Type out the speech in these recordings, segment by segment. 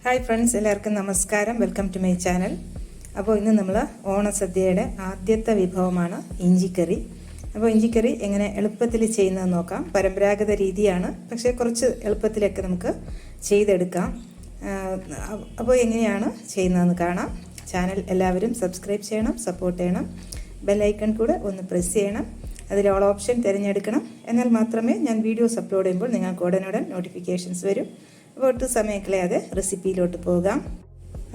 Hi friends, എല്ലാവർക്കും നമസ്കാരം. Welcome to my channel. അപ്പോൾ ഇന്ന് നമ്മൾ ഓണസദ്യയുടെ ആദ്യത്തെ വിഭവമാണ് ഇഞ്ചിക്കറി. അപ്പോൾ ഇഞ്ചിക്കറി എങ്ങനെ എളുപ്പത്തിൽ ചെയ്യുന്നതെന്ന് നോക്കാം. പരമ്പരാഗത രീതിയാണ്, പക്ഷേ കുറച്ച് എളുപ്പത്തിലൊക്കെ നമുക്ക് ചെയ്തെടുക്കാം. അപ്പോൾ എങ്ങനെയാണ് ചെയ്യുന്നതെന്ന് കാണാം. ചാനൽ എല്ലാവരും സബ്സ്ക്രൈബ് ചെയ്യണം, സപ്പോർട്ട് ചെയ്യണം. ബെല്ലൈക്കൺ കൂടെ ഒന്ന് പ്രസ് ചെയ്യണം. അതിൽ ഓൾ ഓപ്ഷൻ തിരഞ്ഞെടുക്കണം. എന്നാൽ മാത്രമേ ഞാൻ വീഡിയോസ് അപ്ലോഡ് ചെയ്യുമ്പോൾ നിങ്ങൾക്ക് ഉടനുടൻ നോട്ടിഫിക്കേഷൻസ് വരും. ഒട്ടും സമയം കളയാതെ റെസിപ്പിയിലോട്ട് പോകാം.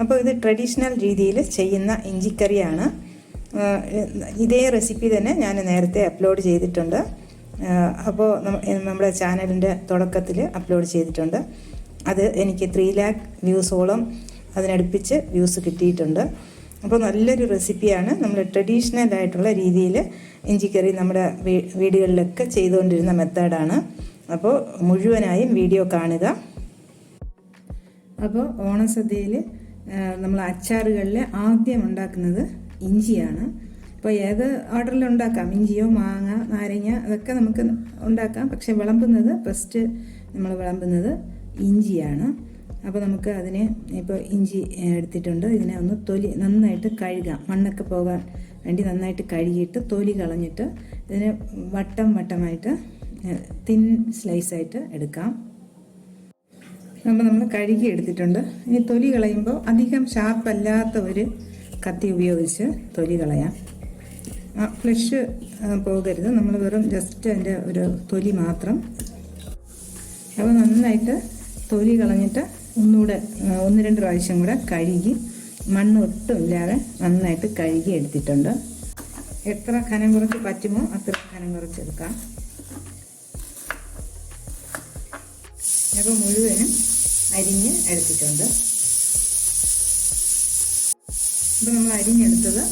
അപ്പോൾ ഇത് ട്രഡീഷണൽ രീതിയിൽ ചെയ്യുന്ന ഇഞ്ചിക്കറിയാണ്. ഇതേ റെസിപ്പി തന്നെ ഞാൻ നേരത്തെ അപ്ലോഡ് ചെയ്തിട്ടുണ്ട്. അപ്പോൾ നമ്മുടെ ചാനലിൻ്റെ തുടക്കത്തിൽ അപ്ലോഡ് ചെയ്തിട്ടുണ്ട്. അത് എനിക്ക് 3 lakh വ്യൂസോളം അതിനടുപ്പിച്ച് വ്യൂസ് കിട്ടിയിട്ടുണ്ട്. അപ്പോൾ നല്ലൊരു റെസിപ്പിയാണ്. നമ്മൾ ട്രഡീഷണൽ ആയിട്ടുള്ള രീതിയിൽ ഇഞ്ചിക്കറി നമ്മുടെ വീടുകളിലൊക്കെ ചെയ്തുകൊണ്ടിരുന്ന മെത്തേഡാണ്. അപ്പോൾ മുഴുവനായും വീഡിയോ കാണുക. അപ്പോൾ ഓണസദ്യയിൽ നമ്മൾ അച്ചാറുകളിൽ ആദ്യം ഉണ്ടാക്കുന്നത് ഇഞ്ചിയാണ്. അപ്പോൾ ഏത് ഓർഡറിൽ ഉണ്ടാക്കാം, ഇഞ്ചിയോ മാങ്ങ നാരങ്ങ അതൊക്കെ നമുക്ക് ഉണ്ടാക്കാം. പക്ഷെ വിളമ്പുന്നത് ഫസ്റ്റ് നമ്മൾ വിളമ്പുന്നത് ഇഞ്ചിയാണ്. അപ്പോൾ നമുക്ക് അതിനെ ഇപ്പോൾ ഇഞ്ചി എടുത്തിട്ടുണ്ട്. ഇതിനെ ഒന്ന് തൊലി നന്നായിട്ട് കഴുകാം. മണ്ണൊക്കെ പോകാൻ വേണ്ടി നന്നായിട്ട് കഴുകിയിട്ട് തൊലി കളഞ്ഞിട്ട് ഇതിനെ വട്ടമായിട്ട് തിൻ സ്ലൈസായിട്ട് എടുക്കാം. നമ്മൾ കഴുകി എടുത്തിട്ടുണ്ട്. ഇനി തൊലി കളയുമ്പോൾ അധികം ഷാർപ്പല്ലാത്ത ഒരു കത്തി ഉപയോഗിച്ച് തൊലി കളയാം. ഫ്ലഷ് പോകരുത്, നമ്മൾ വെറും ജസ്റ്റ് അതിൻ്റെ ഒരു തൊലി മാത്രം. അപ്പോൾ നന്നായിട്ട് തൊലി കളഞ്ഞിട്ട് ഒന്നുകൂടെ 1-2 പ്രാവശ്യം കൂടെ കഴുകി മണ്ണ് ഒട്ടും ഇല്ലാതെ നന്നായിട്ട് കഴുകി എടുത്തിട്ടുണ്ട്. എത്ര കനം കുറച്ച് പറ്റുമോ അത്ര കനം കുറച്ചെടുക്കാം. അപ്പോൾ മുഴുവനും അരിഞ്ഞ് എടുത്തിട്ടുണ്ട്. അപ്പോൾ നമ്മൾ അരിഞ്ഞെടുത്തത്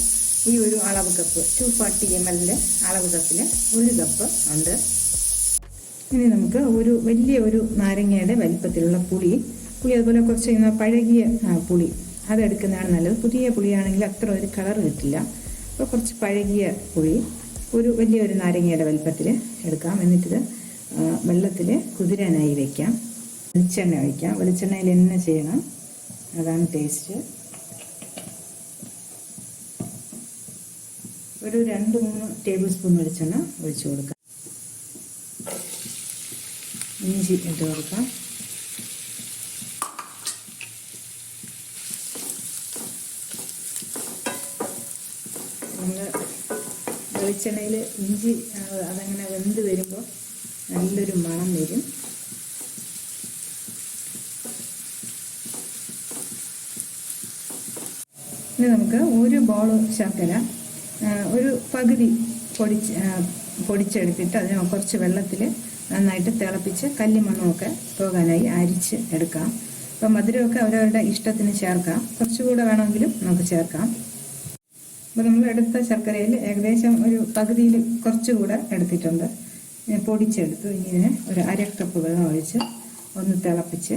ഈ ഒരു അളവ് കപ്പ് 240 ml അളവ് കപ്പിൽ 1 കപ്പ് ഉണ്ട്. ഇനി നമുക്ക് വലിയ നാരങ്ങയുടെ വലിപ്പത്തിലുള്ള പുളി അതുപോലെ കുറച്ച് പഴകിയ പുളി അതെടുക്കുന്നതാണ് നല്ലത്. പുതിയ പുളിയാണെങ്കിൽ അത്ര ഒരു കളർ കിട്ടില്ല. അപ്പോൾ കുറച്ച് പഴകിയ പുളി വലിയൊരു നാരങ്ങയുടെ വലിപ്പത്തിൽ എടുക്കാം. എന്നിട്ടിത് വെള്ളത്തിൽ കുതിരാനായി വയ്ക്കാം. വെളിച്ചെണ്ണ ഒഴിക്കാം. വെളിച്ചെണ്ണയിൽ എണ്ണ ചെയ്യണം, അതാണ് ടേസ്റ്റ്. ഒരു 2-3 ടേബിൾ സ്പൂൺ വെളിച്ചെണ്ണ ഒഴിച്ചു കൊടുക്കാം. ഇഞ്ചി ഇട്ട് കൊടുക്കാം. നമ്മൾ വെളിച്ചെണ്ണയിൽ ഇഞ്ചി അതങ്ങനെ വെന്ത് വരുമ്പോൾ നല്ലൊരു മണം വരും. ഇനി നമുക്ക് ഒരു ബോൾ ശർക്കര ഒരു പകുതി പൊടിച്ചെടുത്തിട്ട് അതിന് കുറച്ച് വെള്ളത്തിൽ നന്നായിട്ട് തിളപ്പിച്ച് കല്ലുമണ്ണമൊക്കെ പോകാനായി അരിച്ച് എടുക്കാം. അപ്പോൾ മധുരമൊക്കെ അവരവരുടെ ഇഷ്ടത്തിന് ചേർക്കാം. കുറച്ചുകൂടെ വേണമെങ്കിലും നമുക്ക് ചേർക്കാം. അപ്പോൾ നമ്മൾ എടുത്ത ശർക്കരയിൽ ഏകദേശം ഒരു പകുതിയിൽ കുറച്ചുകൂടെ എടുത്തിട്ടുണ്ട്. പൊടിച്ചെടുത്തു. ഇനി ഇതിന് ഒരു 1/2 കപ്പ് വെള്ളം ഒഴിച്ച് ഒന്ന് തിളപ്പിച്ച്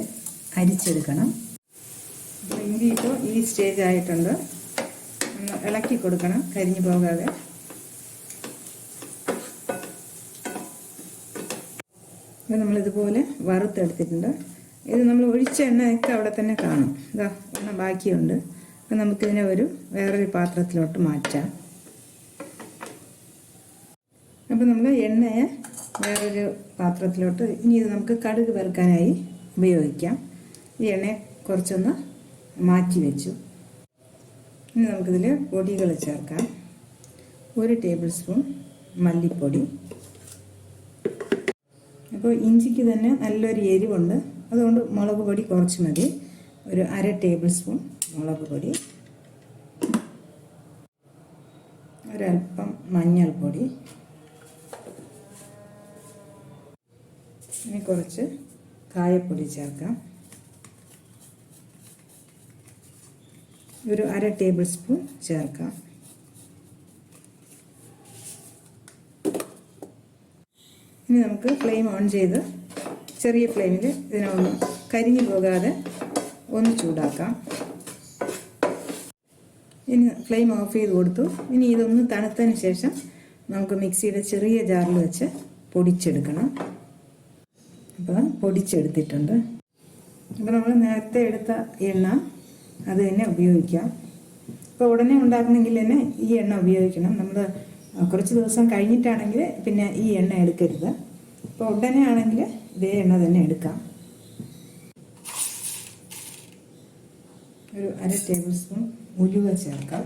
അരിച്ചെടുക്കണം. അപ്പോൾ ഇഞ്ചി ഇപ്പോൾ ഈ സ്റ്റേജ് ആയിട്ടുണ്ട്. ഒന്ന് ഇളക്കി കൊടുക്കണം, കരിഞ്ഞു പോകാതെ. അപ്പോൾ നമ്മളിതുപോലെ വറുത്തെടുത്തിട്ടുണ്ട്. ഇത് നമ്മൾ ഒഴിച്ച എണ്ണയൊക്കെ അവിടെ തന്നെ കാണും. ഇതാ എണ്ണ ബാക്കിയുണ്ട്. അപ്പോൾ നമുക്കിതിനെ വേറൊരു പാത്രത്തിലോട്ട് മാറ്റാം. അപ്പോൾ നമ്മൾ എണ്ണയെ വേറൊരു പാത്രത്തിലോട്ട് ഇനി ഇത് നമുക്ക് കടുക് വറുക്കാനായി ഉപയോഗിക്കാം. ഈ എണ്ണയെ കുറച്ചൊന്ന് മാറ്റി വെച്ചു. ഇനി നമുക്കിതിൽ പൊടികൾ ചേർക്കാം. 1 ടേബിൾ സ്പൂൺ മല്ലിപ്പൊടി. അപ്പോൾ ഇഞ്ചിക്ക് തന്നെ നല്ലൊരു എരിവുണ്ട്, അതുകൊണ്ട് മുളക് പൊടി കുറച്ച് മതി. ഒരു 1/2 ടേബിൾ സ്പൂൺ മുളക് പൊടി, ഒരൽപ്പം മഞ്ഞൾപ്പൊടി, ഇനി കുറച്ച് കായപ്പൊടി ചേർക്കാം. ഒരു 1/2 ടേബിൾ സ്പൂൺ ചേർക്കാം. ഇനി നമുക്ക് ഫ്ലെയിം ഓൺ ചെയ്ത് ചെറിയ ഫ്ലെയിമിൽ ഇതിനൊന്ന് കരിഞ്ഞു പോകാതെ ഒന്ന് ചൂടാക്കാം. ഇനി ഫ്ലെയിം ഓഫ് ചെയ്ത് കൊടുത്തു. ഇനി ഇതൊന്ന് തണുത്തതിന് ശേഷം നമുക്ക് മിക്സിയുടെ ചെറിയ ജാറിൽ വെച്ച് പൊടിച്ചെടുക്കണം. അപ്പോൾ പൊടിച്ചെടുത്തിട്ടുണ്ട്. അപ്പോൾ നമ്മൾ നേരത്തെ എടുത്ത എണ്ണ അത് തന്നെ ഉപയോഗിക്കാം. ഇപ്പോൾ ഉടനെ ഉണ്ടാക്കുന്നെങ്കിൽ തന്നെ ഈ എണ്ണ ഉപയോഗിക്കണം. നമ്മൾ കുറച്ച് ദിവസം കഴിഞ്ഞിട്ടാണെങ്കിൽ പിന്നെ ഈ എണ്ണ എടുക്കരുത്. ഇപ്പോൾ ഉടനെ ആണെങ്കിൽ ഇതേ എണ്ണ തന്നെ എടുക്കാം. ഒരു 1/2 ടേബിൾ സ്പൂൺ ഉലുവ ചേർക്കാം.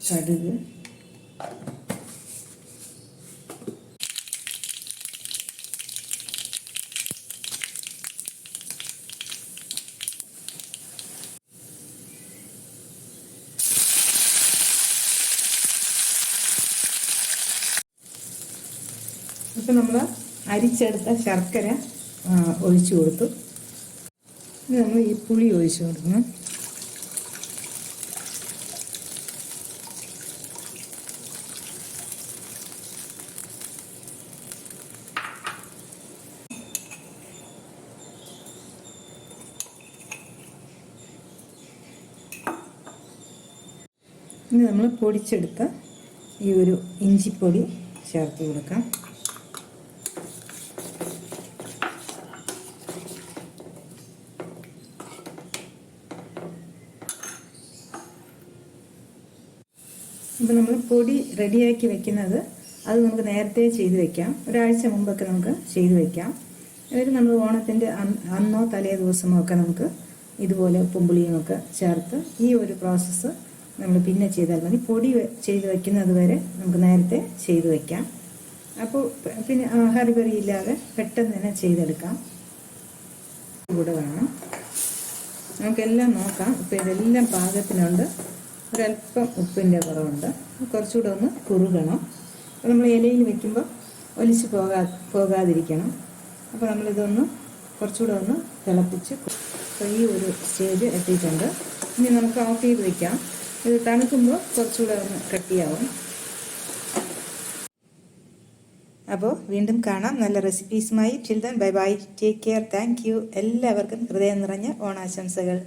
കടുക്, ഇപ്പം നമ്മൾ അരിച്ചെടുത്ത ശർക്കര ഒഴിച്ചു കൊടുത്തു. ഇനി നമ്മൾ ഈ പുളി ഒഴിച്ചു കൊടുക്കണം. ഇനി നമ്മൾ പൊടിച്ചെടുത്ത ഈ ഒരു ഇഞ്ചിപ്പൊടി ചേർത്ത് കൊടുക്കാം. ഇപ്പം നമ്മൾ പൊടി റെഡിയാക്കി വെക്കുന്നത് അത് നമുക്ക് നേരത്തെ ചെയ്ത് വെക്കാം. ഒരാഴ്ച മുമ്പൊക്കെ നമുക്ക് ചെയ്ത് വെക്കാം. അതായത് നമ്മൾ ഓണത്തിൻ്റെ അന്നോ തലേ ദിവസമോ ഒക്കെ നമുക്ക് ഇതുപോലെ ഉപ്പും പുളിയും ഒക്കെ ചേർത്ത് ഈ ഒരു പ്രോസസ്സ് നമ്മൾ പിന്നെ ചെയ്താൽ മതി. പൊടി ചെയ്ത് വയ്ക്കുന്നത് വരെ നമുക്ക് നേരത്തെ ചെയ്ത് വയ്ക്കാം. അപ്പോൾ പിന്നെ ഹറിബറി ഇല്ലാതെ പെട്ടെന്ന് തന്നെ ചെയ്തെടുക്കാം. കൂടെ വേണം. നമുക്കെല്ലാം നോക്കാം. ഇപ്പോൾ ഇതെല്ലാം പാകത്തിനുണ്ട്. ഒരല്പം ഉപ്പിൻ്റെ കുറവുണ്ട്. കുറച്ചുകൂടെ ഒന്ന് കുറുകണം. അപ്പോൾ നമ്മൾ ഇലയിൽ വെക്കുമ്പോൾ ഒലിച്ച് പോകാതിരിക്കണം. അപ്പോൾ നമ്മളിതൊന്ന് കുറച്ചുകൂടെ ഒന്ന് തിളപ്പിച്ച്, അപ്പോൾ ഈ ഒരു സ്റ്റേജ് എത്തിയിട്ടുണ്ട്. ഇനി നമുക്ക് ഓഫ് ചെയ്ത് വയ്ക്കാം. ഇത് തണുക്കുമ്പോൾ കുറച്ചുകൂടെ ഒന്ന് കട്ടിയാവും. അപ്പോൾ വീണ്ടും കാണാം നല്ല റെസിപ്പീസുമായി. Till then bye bye, take care, thank you. എല്ലാവർക്കും ഹൃദയം നിറഞ്ഞ ഓണാശംസകൾ.